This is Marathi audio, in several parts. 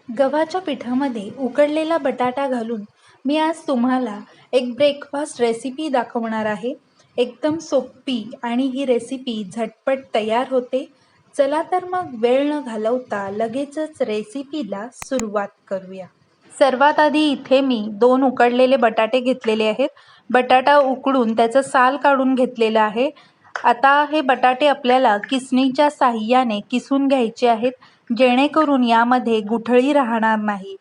गव्हाच्या पिठामध्ये उकडलेला बटाटा घालून मी आज तुम्हाला एक ब्रेकफास्ट रेसिपी दाखवणार आहे. एकदम सोपी आणि ही रेसिपी झटपट तयार होते. चला तर मग वेळ न घालवता लगेचच रेसिपीला सुरुवात करूया. सर्वात आधी इथे मी 2 उकडलेले बटाटे घेतलेले आहेत. बटाटा उकडून त्याचं साल काढून घेतलेलं आहे. आता हे बटाटे आपल्याला किसणीच्या साहाय्याने किसून घ्यायचे आहेत, जेणेकरून यामध्ये गुठळी राहणार नाही.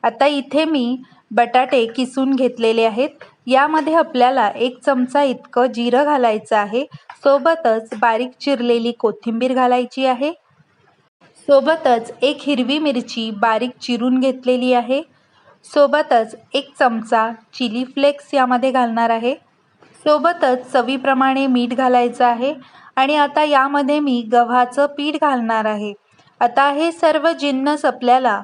आता इथे मी बटाटे किसून घेतलेले आहेत. यामध्ये आपल्याला 1 चमचा इतकं जिरं घालायचं आहे. सोबतच बारीक चिरलेली कोथिंबीर घालायची आहे. सोबतच 1 हिरवी मिरची बारीक चिरून घेतलेली आहे. सोबतच 1 चमचा चिली फ्लेक्स यामध्ये घालणार आहे. सोबतच चवीप्रमाणे मीठ घालायचं आहे. आणि आता यामध्ये मी गव्हाचं पीठ घालणार आहे. आता हे सर्व जिन्नस आपल्याला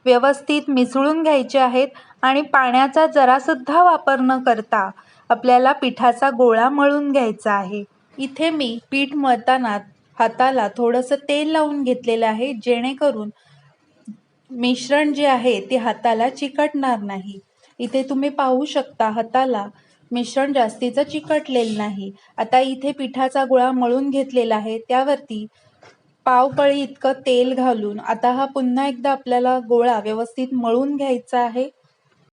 व्यवस्थित मिसळून घ्यायचे आहेत आणि पाण्याचा जरासुद्धा वापर न करता आपल्याला पिठाचा गोळा मळून घ्यायचा आहे. इथे मी पीठ मळताना हाताला थोडंसं तेल लावून घेतलेलं आहे, जेणेकरून मिश्रण जे आहे ते हाताला चिकटणार नाही. इथे तुम्ही पाहू शकता हाताला मिश्रण जास्तीचं चिकटलेलं नाही. आता इथे पिठाचा गोळा मळून घेतलेला आहे. त्यावरती पाव पळी इतकं तेल घालून आता हा पुन्हा एकदा आपल्याला गोळा व्यवस्थित मळून घ्यायचा आहे.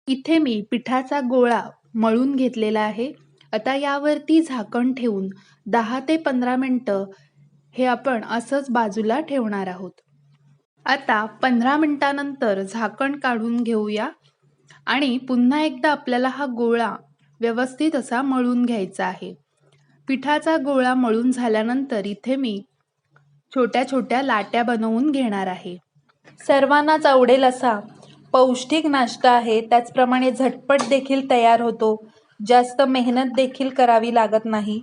इथे मी पिठाचा गोळा मळून घेतलेला आहे. आता यावरती झाकण ठेवून 10 ते 15 मिनटं हे आपण असंच बाजूला ठेवणार आहोत. आता 15 मिनिटानंतर झाकण काढून घेऊया आणि पुन्हा एकदा आपल्याला हा गोळा व्यवस्थित असा मळून घ्यायचा आहे. पिठाचा गोळा मळून झाल्यानंतर इथे मी छोट्या छोट्या लाट्या बनवून घेणार आहे. सर्वांनाच आवडेल असा पौष्टिक नाश्ता आहे. त्याचप्रमाणे झटपट देखील तयार होतो. जास्त मेहनत देखील करावी लागत नाही.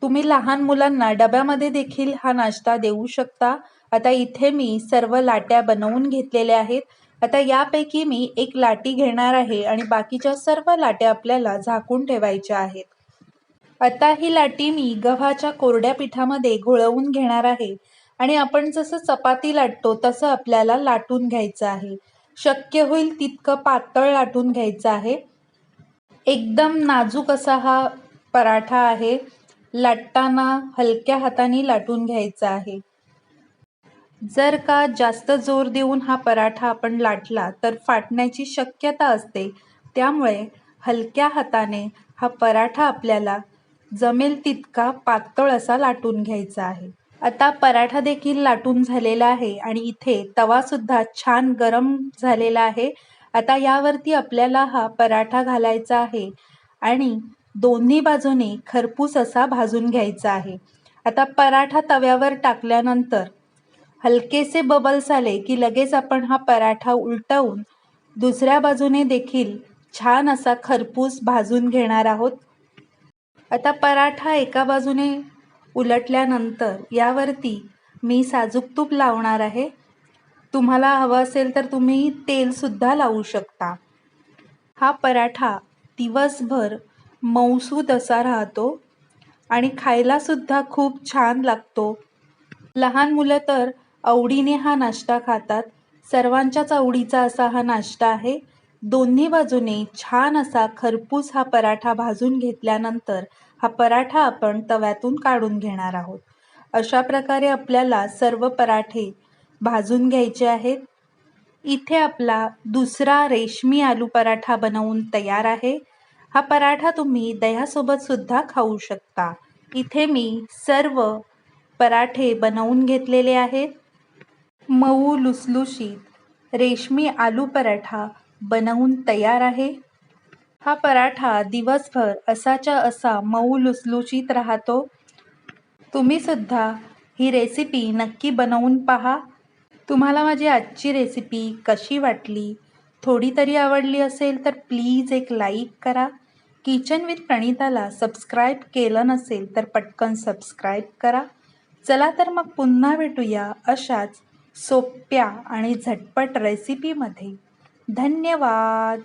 तुम्ही लहान मुलांना डब्यामध्ये देखील हा नाश्ता देऊ शकता. आता इथे मी सर्व लाट्या बनवून घेतलेल्या आहेत. आता यापैकी मी 1 लाटी घेणार आहे आणि बाकीच्या सर्व लाट्या आपल्याला झाकून ठेवायच्या आहेत. आता ही लाटी मी गव्हाच्या कोरड्या पिठामध्ये घोळवून घेणार आहे आणि आपण जसं चपाती लाटतो तसं आपल्याला लाटून घ्यायचं आहे. शक्य होईल तितकं पातळ लाटून घ्यायचं आहे. एकदम नाजूक असा हा पराठा आहे. लाटताना हलक्या हाताने लाटून घ्यायचा आहे. जर का जास्त जोर देऊन हा पराठा आपण लाटला तर फाटण्याची शक्यता असते. त्यामुळे हलक्या हाताने हा पराठा आपल्याला जमेल तितका पातळ असा लाटून घ्यायचा आहे. आता पराठा देखील लाटून झालेला आहे आणि इथे तवासुद्धा छान गरम झालेला आहे. आता यावरती आपल्याला हा पराठा घालायचा आहे आणि दोन्ही बाजूने खरपूस असा भाजून घ्यायचा आहे. आता पराठा तव्यावर टाकल्यानंतर हलकेसे बबल्स आले की लगेच आपण हा पराठा उलटवून दुसऱ्या बाजूने देखील छान असा खरपूस भाजून घेणार आहोत. आता पराठा एका बाजूने उलटल्यानंतर यावरती मी साजूक तूप लावणार आहे. तुम्हाला हवं असेल तर तुम्ही तेलसुद्धा लावू शकता. हा पराठा दिवसभर मऊसूत असा राहतो आणि खायलासुद्धा खूप छान लागतो. लहान मुलं तर आवडीने हा नाश्ता खातात. सर्वांच्याच आवडीचा असा हा नाश्ता आहे. दोन्ही बाजूने छान असा खरपूस हा पराठा भाजून घेतल्यानंतर हा पराठा आपण तव्यातून काढून घेणार आहोत. अशा प्रकारे आपल्याला सर्व पराठे भाजून घ्यायचे आहेत. इथे आपला दुसरा रेशमी आलू पराठा बनवून तयार आहे. हा पराठा तुम्ही दह्यासोबत सुद्धा खाऊ शकता. इथे मी सर्व पराठे बनवून घेतलेले आहेत. मऊ लुसलुशीत रेशमी आलू पराठा बनवून तयार आहे. हा पराठा दिवसभर असाच्या असा मऊ लुसलुशीत राहतो. तुम्ही सुद्धा ही रेसिपी नक्की बनवून पहा. तुम्हाला माझी आजची रेसिपी कशी वाटली? थोडी तरी आवडली असेल तर प्लीज एक लाईक करा. किचन विथ प्रणिताला सबस्क्राईब केलं नसेल तर पटकन सबस्क्राईब करा. चला तर मग पुन्हा भेटूया अशाच सोप्या आणि झटपट रेसिपीमध्ये. धन्यवाद.